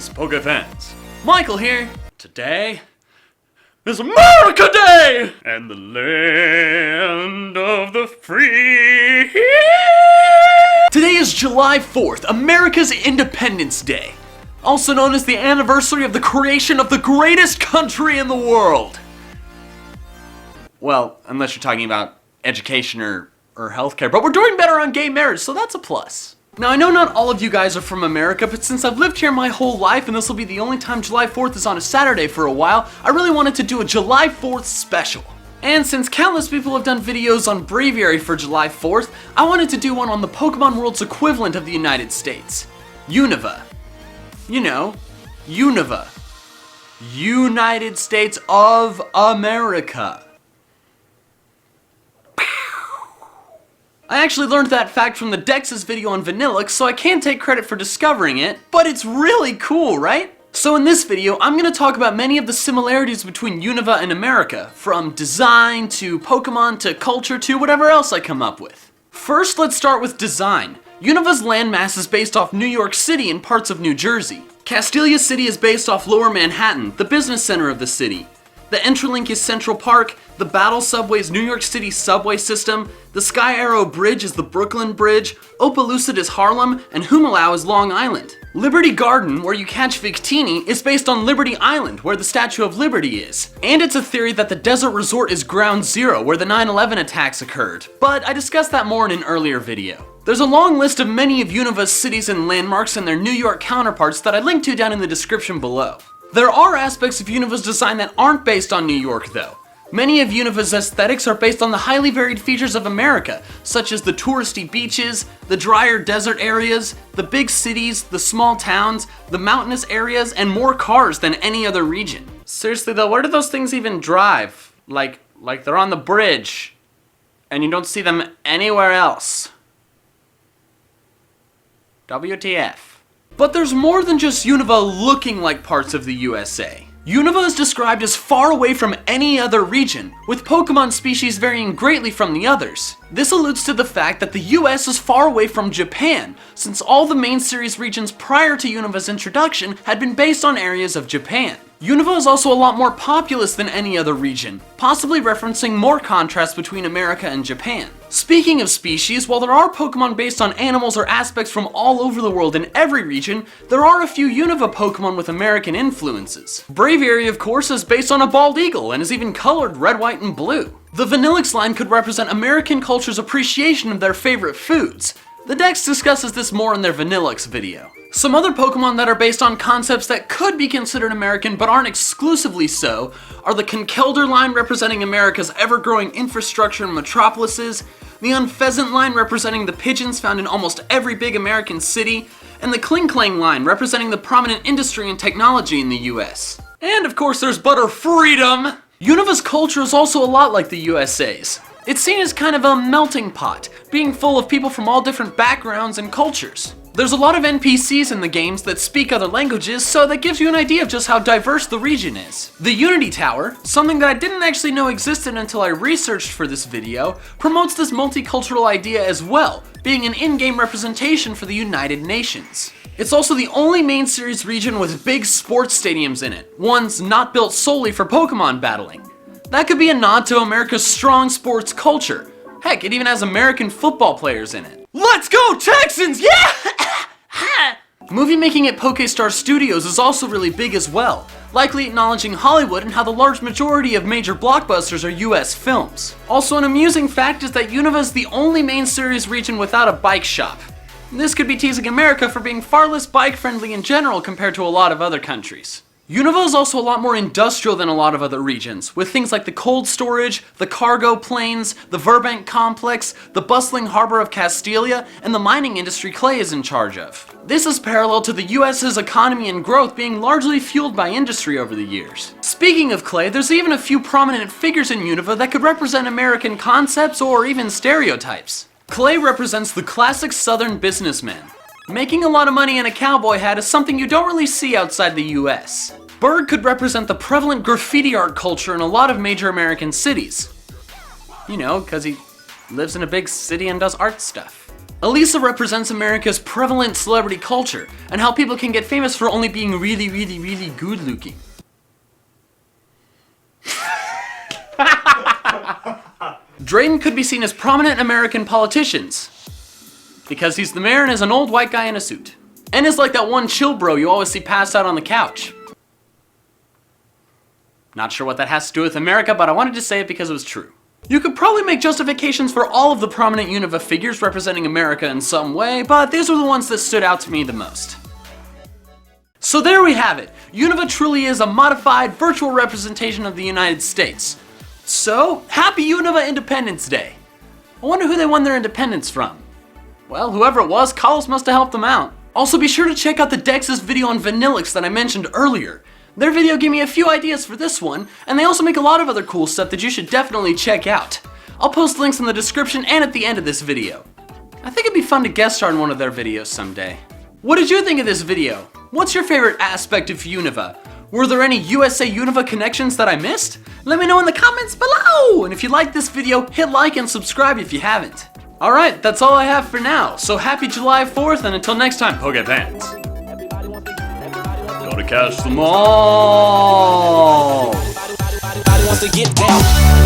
Greetings, Pokefans. Michael here. Today is America Day! And the land of the free. Today is July 4th, America's Independence Day. Also known as the anniversary of the creation of the greatest country in the world. Well, unless you're talking about education or healthcare, but we're doing better on gay marriage, so that's a plus. Now, I know not all of you guys are from America, but since I've lived here my whole life and this will be the only time July 4th is on a Saturday for a while, I really wanted to do a July 4th special. And since countless people have done videos on Braviary for July 4th, I wanted to do one on the Pokemon world's equivalent of the United States. Unova. You know, Unova. United States of America. I actually learned that fact from the Dex's video on Vanilluxe, so I can't take credit for discovering it, but it's really cool, right? So in this video, I'm going to talk about many of the similarities between Unova and America, from design to Pokemon to culture to whatever else I come up with. First, let's start with design. Unova's landmass is based off New York City and parts of New Jersey. Castelia City is based off Lower Manhattan, the business center of the city. The Entralink is Central Park, the Battle Subway is New York City subway system, the Sky Arrow Bridge is the Brooklyn Bridge, Opelousas is Harlem, and Humalau is Long Island. Liberty Garden, where you catch Victini, is based on Liberty Island, where the Statue of Liberty is. And it's a theory that the Desert Resort is Ground Zero, where the 9/11 attacks occurred. But I discussed that more in an earlier video. There's a long list of many of Unova's cities and landmarks and their New York counterparts that I linked to down in the description below. There are aspects of Unova's design that aren't based on New York though. Many of Unova's aesthetics are based on the highly varied features of America, such as the touristy beaches, the drier desert areas, the big cities, the small towns, the mountainous areas, and more cars than any other region. Seriously though, where do those things even drive? Like they're on the bridge, and you don't see them anywhere else. WTF. But there's more than just Unova looking like parts of the USA. Unova is described as far away from any other region, with Pokemon species varying greatly from the others. This alludes to the fact that the US is far away from Japan, since all the main series regions prior to Unova's introduction had been based on areas of Japan. Unova is also a lot more populous than any other region, possibly referencing more contrast between America and Japan. Speaking of species, while there are Pokemon based on animals or aspects from all over the world in every region, there are a few Unova Pokemon with American influences. Braviary, of course, is based on a bald eagle and is even colored red, white, and blue. The Vanilluxe line could represent American culture's appreciation of their favorite foods. The Dex discusses this more in their Vanilluxe video. Some other Pokemon that are based on concepts that could be considered American but aren't exclusively so are the Conkeldurr line representing America's ever-growing infrastructure and metropolises, the Unpheasant line representing the pigeons found in almost every big American city, and the Klinklang line representing the prominent industry and technology in the US. And of course there's Butter Freedom! Unova's culture is also a lot like the USA's. It's seen as kind of a melting pot, being full of people from all different backgrounds and cultures. There's a lot of NPCs in the games that speak other languages, so that gives you an idea of just how diverse the region is. The Unity Tower, something that I didn't actually know existed until I researched for this video, promotes this multicultural idea as well, being an in-game representation for the United Nations. It's also the only main series region with big sports stadiums in it, ones not built solely for Pokemon battling. That could be a nod to America's strong sports culture. Heck, it even has American football players in it. Let's go Texans, yeah! Movie making at PokeStar Studios is also really big as well, likely acknowledging Hollywood and how the large majority of major blockbusters are US films. Also, an amusing fact is that Unova is the only main series region without a bike shop. This could be teasing America for being far less bike friendly in general compared to a lot of other countries. Unova is also a lot more industrial than a lot of other regions, with things like the cold storage, the cargo planes, the Verbank complex, the bustling harbor of Castelia, and the mining industry Clay is in charge of. This is parallel to the US's economy and growth being largely fueled by industry over the years. Speaking of Clay, there's even a few prominent figures in Unova that could represent American concepts or even stereotypes. Clay represents the classic Southern businessman. Making a lot of money in a cowboy hat is something you don't really see outside the US. Bird could represent the prevalent graffiti art culture in a lot of major American cities. You know, because he lives in a big city and does art stuff. Elisa represents America's prevalent celebrity culture, and how people can get famous for only being really, really, really good looking. Drayden could be seen as prominent American politicians, because he's the mayor and is an old white guy in a suit. And is like that one chill bro you always see passed out on the couch. Not sure what that has to do with America, but I wanted to say it because it was true. You could probably make justifications for all of the prominent Unova figures representing America in some way, but these were the ones that stood out to me the most. So there we have it. Unova truly is a modified, virtual representation of the United States. So, happy Unova Independence Day! I wonder who they won their independence from. Well, whoever it was, Carlos must have helped them out. Also, be sure to check out the Dex's video on Vanilluxe that I mentioned earlier. Their video gave me a few ideas for this one, and they also make a lot of other cool stuff that you should definitely check out. I'll post links in the description and at the end of this video. I think it'd be fun to guest star in one of their videos someday. What did you think of this video? What's your favorite aspect of Unova? Were there any USA Unova connections that I missed? Let me know in the comments below! And if you liked this video, hit like and subscribe if you haven't. Alright, that's all I have for now, so happy July 4th, and until next time, Poke fans. Gotta catch them all! Everybody wants to get down.